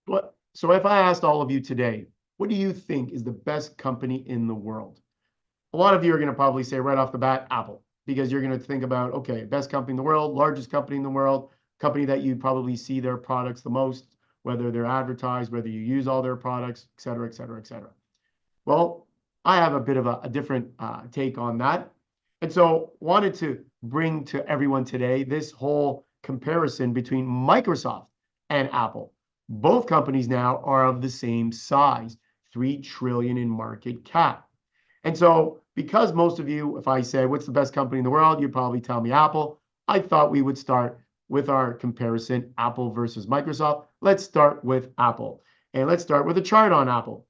So if I asked all of you today, what do you think is the best company in the world? A lot of you are going to probably say right off the bat, Apple, because you're going to think about, okay, best company in the world, largest company in the world, company that you probably see their products the most, whether they're advertised, whether you use all their products, et cetera, et cetera, et cetera. Well, I have a bit of a different take on that. And so wanted to bring to everyone today this whole comparison between Microsoft and Apple. Both companies now are of the same size, 3 trillion in market cap. And so because most of you, if I say, what's the best company in the world, you'd probably tell me Apple. I thought we would start with our comparison, Apple versus Microsoft. Let's start with Apple. And let's start with a chart on Apple.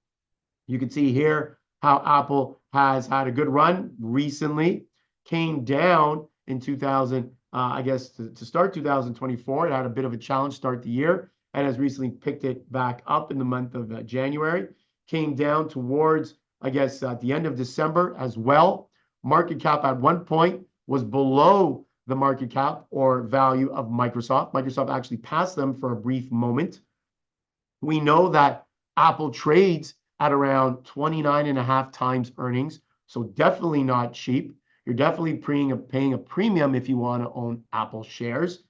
You can see here how Apple has had a good run recently, came down in 2000, I guess to start 2024. It had a bit of a challenge start the year and has recently picked it back up in the month of January. Came down towards, I guess, at the end of December as well. Market cap at one point was below the market cap or value of Microsoft. Microsoft actually passed them for a brief moment. We know that Apple trades at around 29 and a half times earnings. So definitely not cheap. You're definitely paying a premium if you want to own Apple shares.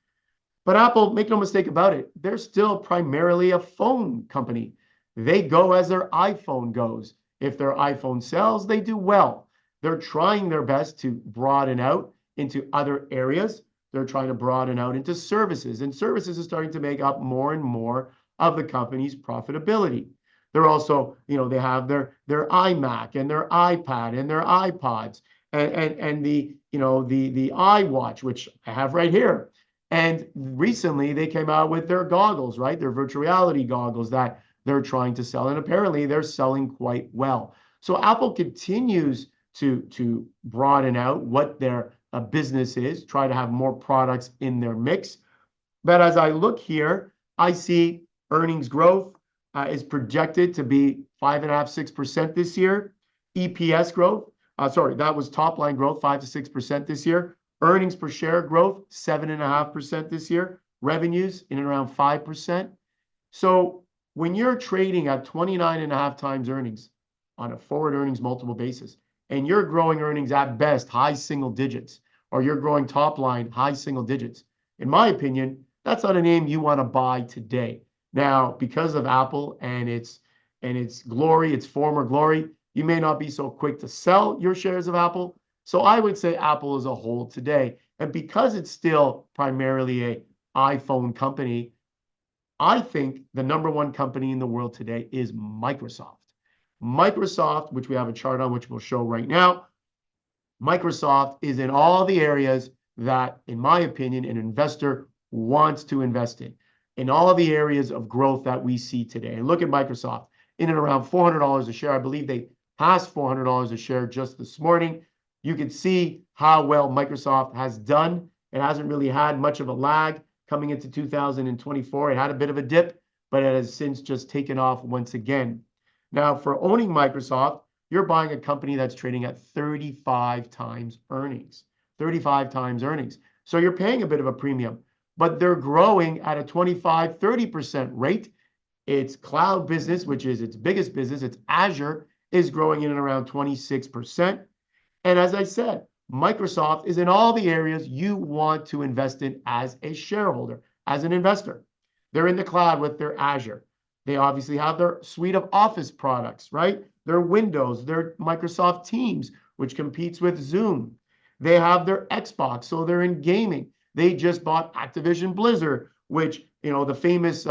But Apple, make no mistake about it, they're still primarily a phone company. They go as their iPhone goes. If their iPhone sells, they do well. They're trying their best to broaden out into other areas. They're trying to broaden out into services, and services is starting to make up more and more of the company's profitability. They're also, they have their iMac and their iPad and their iPods and the iWatch, which I have right here. And recently they came out with their goggles, right? Their virtual reality goggles that they're trying to sell. And apparently they're selling quite well. So Apple continues to broaden out what their business is, try to have more products in their mix. But as I look here, I see earnings growth is projected to be 5.5%, 6% this year. EPS growth, that was top line growth, 5 to 6% this year. Earnings per share growth, 7.5% this year. Revenues in and around 5%. So when you're trading at 29 and a half times earnings on a forward earnings multiple basis, and you're growing earnings at best high single digits, or you're growing top line high single digits, in my opinion, that's not a name you want to buy today. Now, because of Apple and its glory, its former glory, you may not be so quick to sell your shares of Apple. So I would say Apple as a whole today. And because it's still primarily an iPhone company, I think the number one company in the world today is Microsoft. Microsoft, which we have a chart on, which we'll show right now. Microsoft is in all the areas that, in my opinion, an investor wants to invest in all of the areas of growth that we see today. And look at Microsoft, in and around $400 a share. I believe they passed $400 a share just this morning. You can see how well Microsoft has done. It hasn't really had much of a lag coming into 2024. It had a bit of a dip, but it has since just taken off once again. Now, for owning Microsoft, you're buying a company that's trading at 35 times earnings. 35 times earnings. So you're paying a bit of a premium, but they're growing at a 25, 30% rate. Its cloud business, which is its biggest business, its Azure, is growing in and around 26%. And as I said, Microsoft is in all the areas you want to invest in as a shareholder, as an investor. They're in the cloud with their Azure. They obviously have their suite of Office products, right? Their Windows, their Microsoft Teams, which competes with Zoom. They have their Xbox, so they're in gaming. They just bought Activision Blizzard, which, the famous,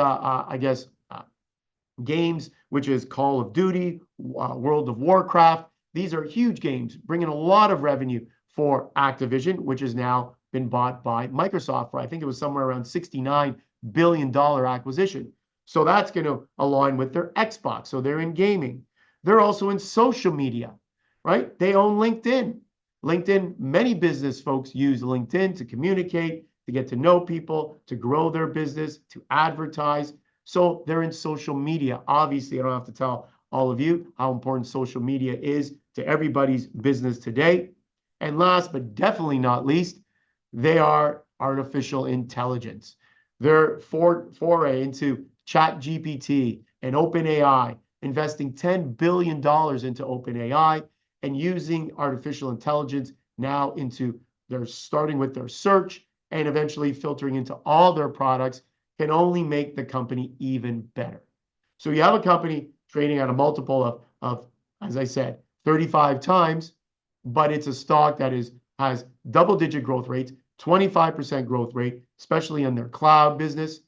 games, which is Call of Duty, World of Warcraft. These are huge games, bringing a lot of revenue for Activision, which has now been bought by Microsoft for, I think it was somewhere around $69 billion acquisition. So that's going to align with their Xbox. So they're in gaming. They're also in social media, right? They own LinkedIn. LinkedIn, many business folks use LinkedIn to communicate, to get to know people, to grow their business, to advertise. So they're in social media. Obviously, I don't have to tell all of you how important social media is to everybody's business today. And last but definitely not least, they are artificial intelligence. Their foray into ChatGPT and OpenAI, investing $10 billion into OpenAI and using artificial intelligence now into their starting with their search and eventually filtering into all their products can only make the company even better. So you have a company trading at a multiple of as I said, 35 times, but it's a stock that has double-digit growth rates, 25% growth rate, especially in their cloud business.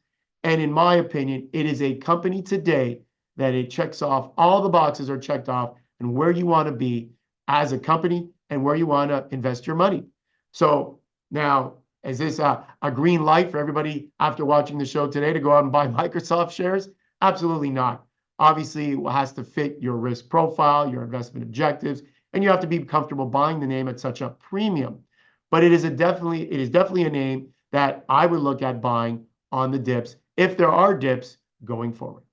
And in my opinion, it is a company today that it checks off, all the boxes are checked off, and where you want to be as a company and where you want to invest your money. So now, is this a green light for everybody after watching the show today to go out and buy Microsoft shares? Absolutely not. Obviously, it has to fit your risk profile, your investment objectives, and you have to be comfortable buying the name at such a premium. But it is definitely a name that I would look at buying on the dips if there are dips going forward.